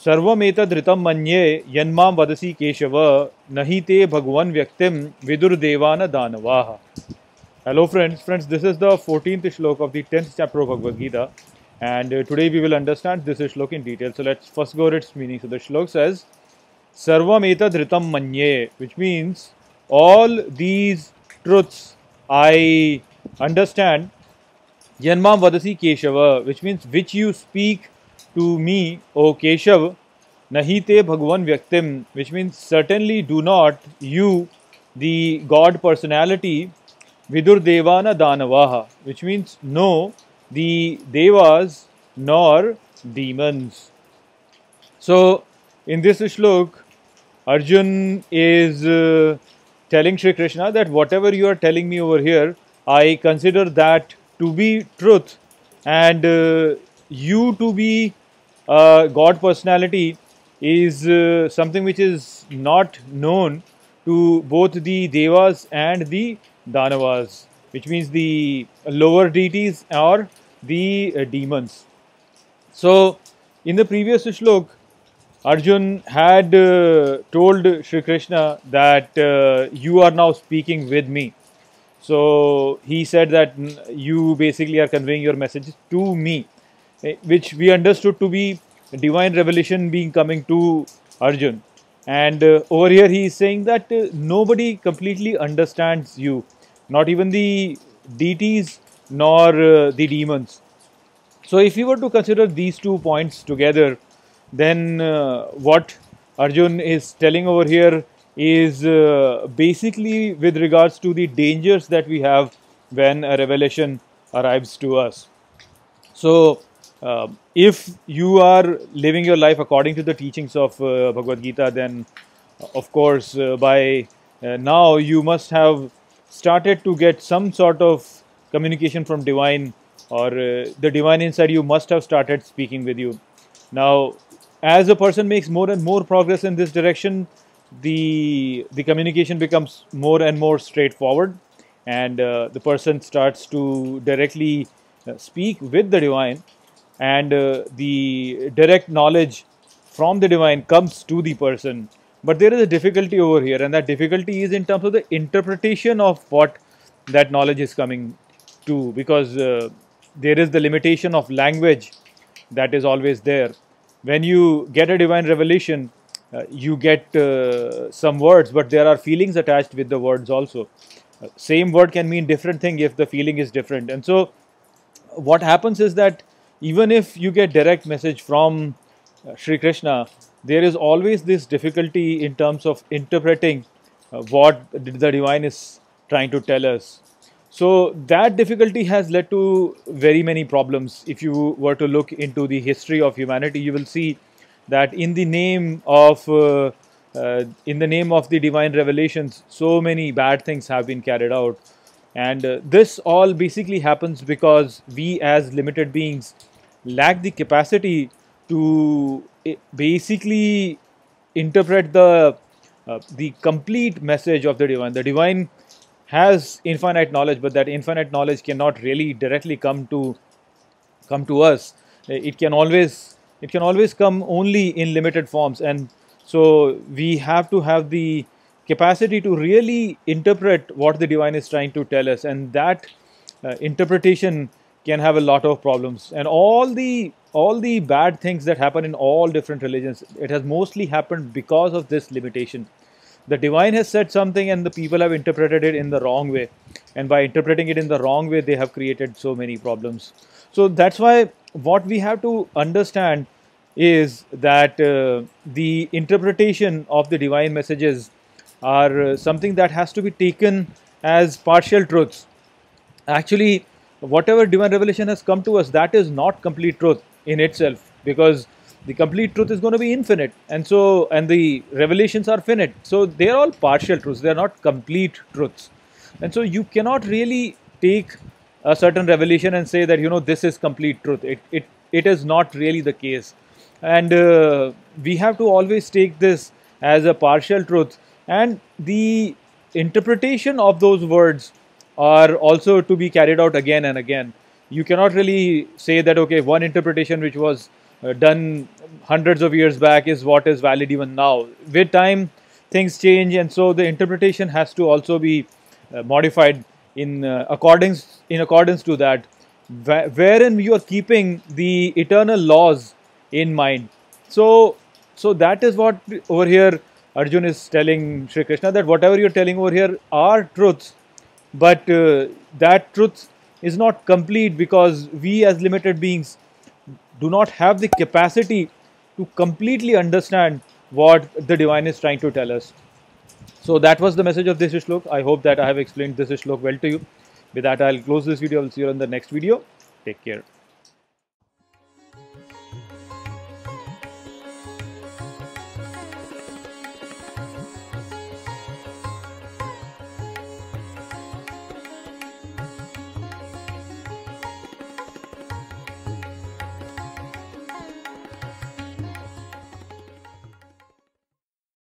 सर्वमेतदृतं मन्ये यन्मां वदसि केशव नहि ते भगवन् व्यक्तिं विदुर्देवान दानवाः. Hello friends, this is the 14th shlok of the 10th chapter of Bhagavad Gita, and today we will understand this shlok in detail. So let's first go over its meaning. So the shlok says, Sarvam etadritam manye, which means all these truths I understand. Yanmam vadasi Keshava, which means which you speak to me, O Keshav. Nahite Bhagwan Vyaktim, which means certainly do not you, the God personality, Vidur Devana Danavaha, which means no, the Devas nor demons. So, in this shlok, Arjun is telling Shri Krishna that whatever you are telling me over here, I consider that to be truth, and you to be God personality is something which is not known to both the Devas and the Danavas, which means the lower deities or the demons. So, in the previous shlok, Arjun had told Shri Krishna that you are now speaking with me. So, he said that you basically are conveying your message to me, which we understood to be divine revelation being coming to Arjun. And over here he is saying that nobody completely understands you, not even the deities nor the demons. So if you were to consider these 2 points together, then what Arjun is telling over here is basically with regards to the dangers that we have when a revelation arrives to us. So if you are living your life according to the teachings of Bhagavad Gita, then of course by now you must have started to get some sort of communication from divine, or the divine inside you must have started speaking with you. Now, as a person makes more and more progress in this direction, the communication becomes more and more straightforward, and the person starts to directly speak with the divine, and the direct knowledge from the divine comes to the person. But there is a difficulty over here, and that difficulty is in terms of the interpretation of what that knowledge is coming to, because there is the limitation of language that is always there. When you get a divine revelation, you get some words, but there are feelings attached with the words also. Same word can mean different thing if the feeling is different. And so what happens is that even if you get direct message from Shri Krishna, there is always this difficulty in terms of interpreting what the divine is trying to tell us. So that difficulty has led to very many problems. If you were to look into the history of humanity, you will see that in the name of the divine revelations, so many bad things have been carried out, and this all basically happens because we as limited beings lack the capacity to basically interpret the complete message of the divine. The divine has infinite knowledge, but that infinite knowledge cannot really directly come to us. It can always come only in limited forms, and so we have to have the capacity to really interpret what the divine is trying to tell us, and that interpretation can have a lot of problems. And all the bad things that happen in all different religions, it has mostly happened because of this limitation. The divine has said something and the people have interpreted it in the wrong way, and by interpreting it in the wrong way, they have created so many problems. So that's why what we have to understand is that the interpretation of the divine messages are something that has to be taken as partial truths. Actually, whatever divine revelation has come to us, that is not complete truth in itself, because the complete truth is going to be infinite, and the revelations are finite, so they are all partial truths, they are not complete truths. And so you cannot really take a certain revelation and say that this is complete truth. It is not really the case, and we have to always take this as a partial truth, and the interpretation of those words are also to be carried out again and again. You cannot really say that, okay, one interpretation which was done hundreds of years back is what is valid even now. With time, things change, and so the interpretation has to also be modified in accordance to that, wherein you are keeping the eternal laws in mind. So that is what over here Arjun is telling Shri Krishna, that whatever you're telling over here are truths, but that truth is not complete because we as limited beings do not have the capacity to completely understand what the divine is trying to tell us. So that was the message of this shlok. I hope that I have explained this shlok well to you. With that, I'll close this video. I'll see you in the next video. Take care.